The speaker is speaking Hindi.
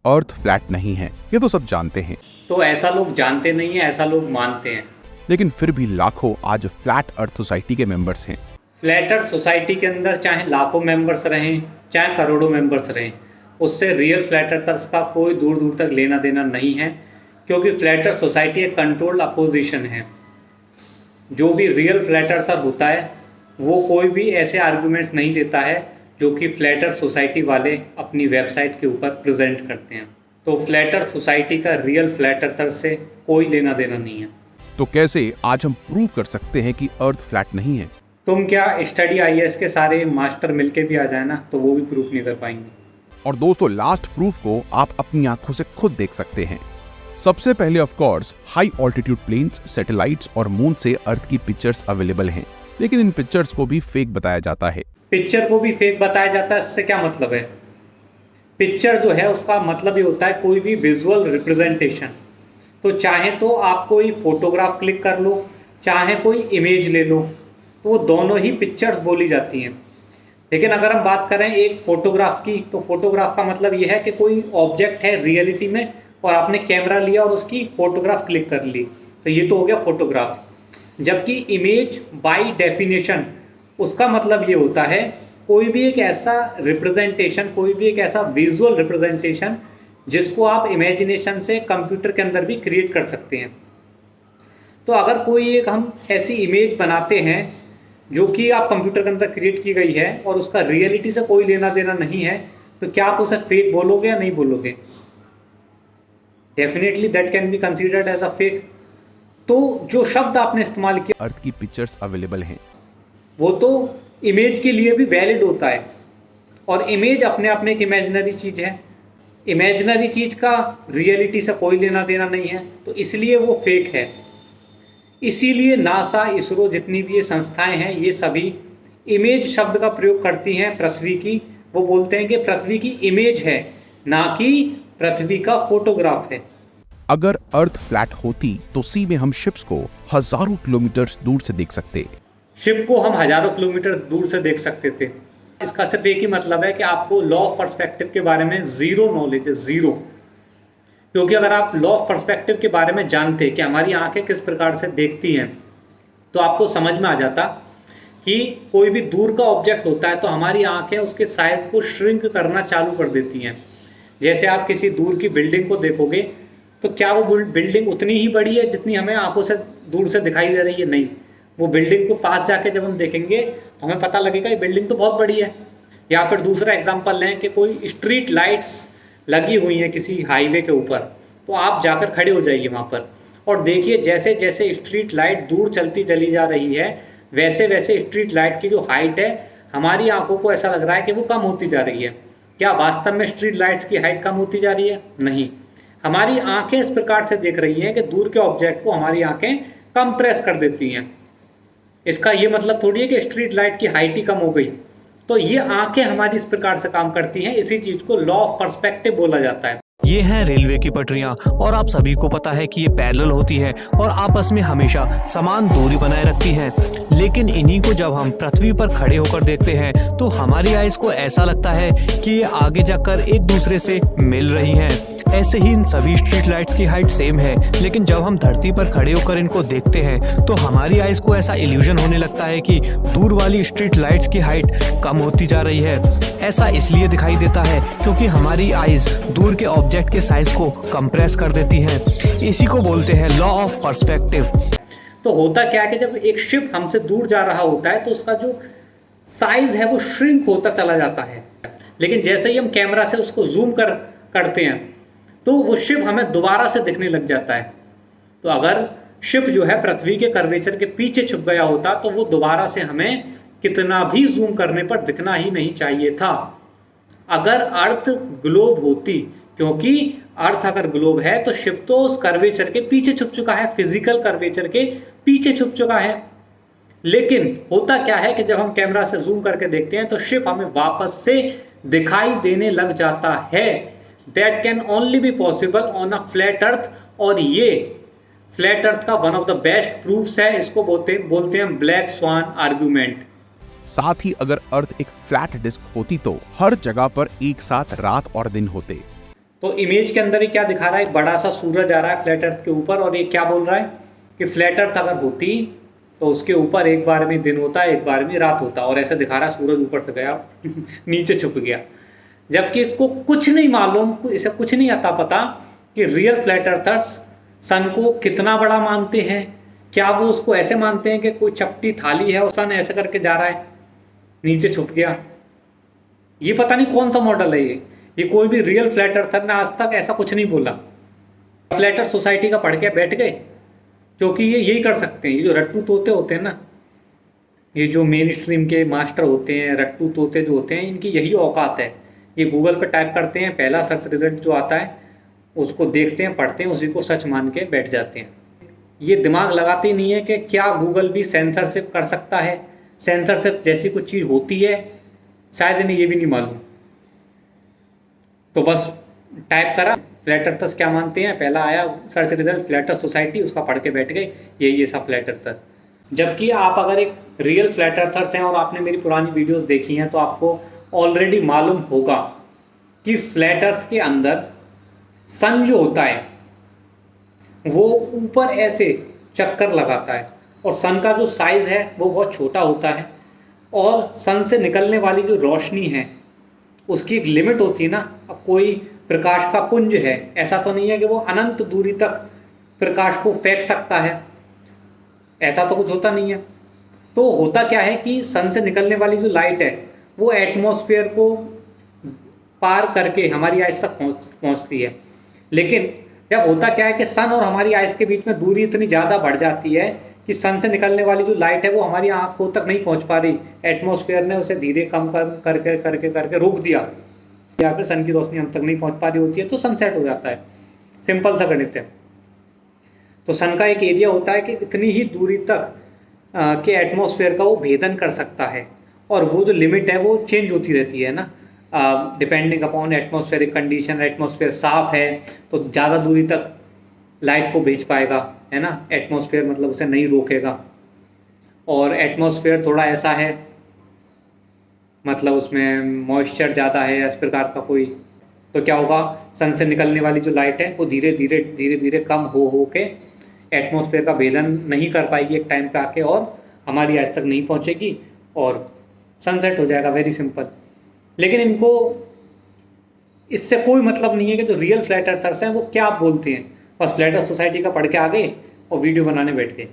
अर्थ फ्लैट नहीं है, ये तो सब जानते हैं। तो ऐसा लोग जानते नहीं है, ऐसा लोग मानते हैं। लेकिन फिर भी लाखों आज फ्लैट अर्थ सोसाइटी के मेंबर्स हैं। फ्लैट अर्थ सोसाइटी के अंदर चाहे लाखों मेंबर्स रहें, चाहे करोड़ों मेंबर्स रहें, उससे रियल फ्लैट अर्थर्स का कोई दूर दूर तक लेना देना नहीं है, क्योंकि फ्लैट अर्थ सोसाइटी एक कंट्रोल्ड अपोजिशन है। जो भी रियल फ्लैट अर्थर होता है वो कोई भी ऐसे आर्गूमेंट्स नहीं देता है जो कि फ्लैट अर्थ सोसाइटी वाले अपनी वेबसाइट के ऊपर प्रेजेंट करते हैं। तो फ्लैट अर्थ सोसाइटी का रियल फ्लैट अर्थर से कोई लेना देना नहीं है। तो कैसे आज हम प्रूव कर सकते हैं कि अर्थ फ्लैट नहीं है? तुम क्या स्टडी आईएएस के सारे मास्टर मिलके भी आ जाए ना, तो वो भी प्रूफ नहीं कर पाएंगे। और दोस्तों, लास्ट प्रूफ को आप अपनी आंखों से खुद देख सकते हैं। सबसे पहले of course high altitude planes, satellites और मून से अर्थ की पिक्चर्स अवेलेबल हैं, लेकिन इन पिक्चर्स को भी फेक बताया जाता है। पिक्चर को भी फेक बताया जाता है, इससे क्या मतलब है? पिक्चर जो है उसका मतलब ये होता है कोई भी विजुअल रिप्रेजेंटेशन। तो चाहे तो आप कोई फोटोग्राफ क्लिक कर लो, चाहे कोई इमेज ले लो, तो वो दोनों ही पिक्चर्स बोली जाती हैं। लेकिन अगर हम बात करें एक फ़ोटोग्राफ की, तो फोटोग्राफ का मतलब ये है कि कोई ऑब्जेक्ट है रियलिटी में और आपने कैमरा लिया और उसकी फ़ोटोग्राफ क्लिक कर ली, तो ये तो हो गया फोटोग्राफ। जबकि इमेज बाय डेफिनेशन उसका मतलब ये होता है कोई भी एक ऐसा रिप्रेजेंटेशन, कोई भी एक ऐसा विजुअल रिप्रेजेंटेशन जिसको आप इमेजिनेशन से कंप्यूटर के अंदर भी क्रिएट कर सकते हैं। तो अगर कोई एक हम ऐसी इमेज बनाते हैं जो कि आप कंप्यूटर के अंदर क्रिएट की गई है और उसका रियलिटी से कोई लेना देना नहीं है, तो क्या आप उसे फेक बोलोगे या नहीं बोलोगे? Definitely that can be considered as a fake. तो जो शब्द आपने इस्तेमाल किया, अर्थ की पिक्चर्स अवेलेबल हैं, वो तो इमेज के लिए भी वैलिड होता है। और इमेज अपने आप में एक इमेजिनरी चीज़ है। इमेजिनरी चीज़ का रियलिटी से कोई लेना देना नहीं है, तो इसलिए वो फेक है। इसीलिए नासा, इसरो, जितनी भी ये संस्थाएं हैं, ये सभी इमेज शब्द का प्रयोग करती हैं पृथ्वी की। वो बोलते हैं कि पृथ्वी की इमेज है, ना कि पृथ्वी का फोटोग्राफ है। अगर अर्थ फ्लैट होती तो सी में हम शिप्स को हजारों किलोमीटर दूर से देख सकते। शिप को हम हजारों किलोमीटर दूर से देख सकते थे। इसका सिर्फ एक ही मतलब है कि आपको लॉ ऑफ पर्सपेक्टिव के बारे में ज़ीरो नॉलेज है, ज़ीरो। क्योंकि अगर आप लॉ ऑफ पर्सपेक्टिव के बारे में जानते कि हमारी आंखें किस प्रकार से देखती हैं, तो आपको समझ में आ जाता कि कोई भी दूर का ऑब्जेक्ट होता है तो हमारी आंखें उसके साइज को श्रिंक करना चालू कर देती हैं। जैसे आप किसी दूर की बिल्डिंग को देखोगे तो क्या वो बिल्डिंग उतनी ही बड़ी है जितनी हमें आंखों से दूर से दिखाई दे रही है? नहीं। वो बिल्डिंग को पास जाके जब हम देखेंगे तो हमें पता लगेगा ये बिल्डिंग तो बहुत बड़ी है। या फिर दूसरा एग्जांपल लें कि कोई स्ट्रीट लाइट्स लगी हुई हैं किसी हाईवे के ऊपर, तो आप जाकर खड़े हो जाइए वहाँ पर और देखिए जैसे जैसे स्ट्रीट लाइट दूर चलती चली जा रही है, वैसे वैसे स्ट्रीट लाइट की जो हाइट है हमारी आंखों को ऐसा लग रहा है कि वो कम होती जा रही है। क्या वास्तव में स्ट्रीट लाइट्स की हाइट कम होती जा रही है? नहीं। हमारी आंखें इस प्रकार से देख रही हैं कि दूर के ऑब्जेक्ट को हमारी आंखें कंप्रेस कर देती हैं। इसका ये मतलब थोड़ी है कि स्ट्रीट लाइट की हाइट ही कम हो गई। तो ये आंखें हमारी इस प्रकार से काम करती हैं। इसी चीज को लॉ ऑफ पर्सपेक्टिव बोला जाता है। ये हैं रेलवे की पटरियां और आप सभी को पता है कि ये पैरेलल होती हैं और आपस में हमेशा समान दूरी बनाए रखती हैं। लेकिन इन्हीं को जब हम पृथ्वी पर खड़े होकर देखते हैं तो हमारी आइज को ऐसा लगता है कि ये आगे जाकर एक दूसरे से मिल रही हैं। ऐसे ही इन सभी स्ट्रीट लाइट्स की हाइट सेम है, लेकिन जब हम धरती पर खड़े होकर इनको देखते हैं तो हमारी आइज को ऐसा इल्यूजन होने लगता है कि दूर वाली स्ट्रीट लाइट्स की हाइट कम होती जा रही है। ऐसा इसलिए दिखाई देता है क्योंकि हमारी आइज दूर के ऑब्जेक्ट के साइज को कंप्रेस कर देती हैं। इसी को बोलते हैं लॉ ऑफ पर्सपेक्टिव। तो होता क्या है कि जब एक शिप हमसे दूर जा रहा होता है तो उसका जो साइज है वो श्रिंक होता चला जाता है, लेकिन जैसे ही हम कैमरा से उसको जूम करते हैं तो वो शिप हमें दोबारा से दिखने लग जाता है। तो अगर शिप जो है पृथ्वी के कर्वेचर के पीछे छुप गया होता तो वो दोबारा से हमें कितना भी जूम करने पर दिखना ही नहीं चाहिए था। अगर अर्थ ग्लोब होती, क्योंकि अर्थ अगर ग्लोब है तो शिप तो उस कर्वेचर के पीछे छुप चुका है, फिजिकल कर्वेचर के पीछे छुप चुका है। लेकिन होता क्या है कि जब हम कैमरा से जूम करके देखते हैं तो शिप हमें वापस से दिखाई देने लग जाता है। That can only be possible on a flat earth. और ये फ्लैट अर्थ का one of the best proofs है। इसको बोलते हैं ब्लैक स्वान आर्गुमेंट। साथ ही अगर अर्थ एक फ्लैट डिस्क होती तो हर जगह पर एक साथ रात और दिन होते। तो इमेज के अंदर ही क्या दिखा रहा है, एक बड़ा सा सूरज आ रहा है फ्लैट अर्थ के ऊपर, और ये क्या बोल रहा है कि फ्लैट अर्थ अगर होती तो उसके ऊपर एक बार में दिन होता, एक बार में रात होता, और ऐसे दिखा रहा है सूरज ऊपर से गया नीचे छुप गया। जबकि इसको कुछ नहीं मालूम, इसे कुछ नहीं आता पता कि रियल फ्लैट अर्थर्स सन को कितना बड़ा मानते हैं। क्या वो उसको ऐसे मानते हैं कि कोई चपटी थाली है और सन ऐसे करके जा रहा है, नीचे छुप गया। ये पता नहीं कौन सा मॉडल है ये कोई भी रियल फ्लैट अर्थर ने आज तक ऐसा कुछ नहीं बोला। फ्लैट अर्थ सोसाइटी का पढ़ के बैठ गए, क्योंकि ये यही कर सकते हैं। ये जो रट्टू तोते होते हैं ना, ये जो मेन स्ट्रीम के मास्टर होते हैं, रट्टू तोते जो होते हैं, इनकी यही औकात है। ये गूगल पे टाइप करते हैं, पहला सर्च रिजल्ट जो आता है उसको देखते हैं, पढ़ते हैं, उसी को सच मान के बैठ जाते हैं। ये दिमाग लगाते ही नहीं है कि क्या गूगल भी सेंसरशिप कर सकता है, सेंसरशिप जैसी कुछ चीज़ होती है, शायद इन्हें ये भी नहीं मालूम। तो बस टाइप करा फ्लैट अर्थर्स क्या मानते हैं, पहला आया search result flat earth society, उसका पढ़ के बैठ गए यही ऐसा फ्लैट अर्थर। जबकि आप अगर एक रियल फ्लैट अर्थर्स हैं और आपने मेरी पुरानी वीडियोस देखी हैं तो आपको ऑलरेडी मालूम होगा कि फ्लैट अर्थ के अंदर सन जो होता है वो ऊपर ऐसे चक्कर लगाता है, और सन का जो साइज़ है वो बहुत छोटा होता है, और सन से निकलने वाली जो रोशनी है उसकी एक लिमिट होती है ना। अब कोई प्रकाश का पुंज है, ऐसा तो नहीं है कि वो अनंत दूरी तक प्रकाश को फेंक सकता है, ऐसा तो कुछ होता नहीं है। तो होता क्या है कि सन से निकलने वाली जो लाइट है वो एटमॉस्फेयर को पार करके हमारी आइस तक पहुंचती है। लेकिन जब होता क्या है कि सन और हमारी आइस के बीच में दूरी इतनी ज़्यादा बढ़ जाती है कि सन से निकलने वाली जो लाइट है वो हमारी आंखों तक नहीं पहुंच पा रही, एटमॉस्फेयर ने उसे धीरे कम करके रोक दिया, या फिर सन की रोशनी हम तक नहीं पहुंच पा रही होती है, तो सनसेट हो जाता है। सिंपल सा गणित है। तो सन का एक एरिया होता है कि इतनी ही दूरी तक के एटमॉस्फेयर का वो भेदन कर सकता है, और वो जो लिमिट है वो चेंज होती रहती है ना, depending upon atmospheric condition. Atmosphere साफ है तो ज़्यादा दूरी तक लाइट को भेज पाएगा, है ना, एटमॉस्फेयर मतलब उसे नहीं रोकेगा। और एटमॉस्फेयर थोड़ा ऐसा है, मतलब उसमें मॉइस्चर ज़्यादा है, इस प्रकार का कोई, तो क्या होगा, सन से निकलने वाली जो लाइट है वो धीरे धीरे कम हो के एटमॉस्फेयर का भेदन नहीं कर पाएगी एक टाइम पे आके, और हमारी आइस तक नहीं पहुंचेगी और सनसेट हो जाएगा। Very simple. लेकिन इनको इससे कोई मतलब नहीं है कि जो रियल फ्लैट अर्थर्स हैं वो क्या बोलते हैं। बस फ्लैट अर्थ सोसाइटी का पढ़ के आ गए और वीडियो बनाने बैठ गए।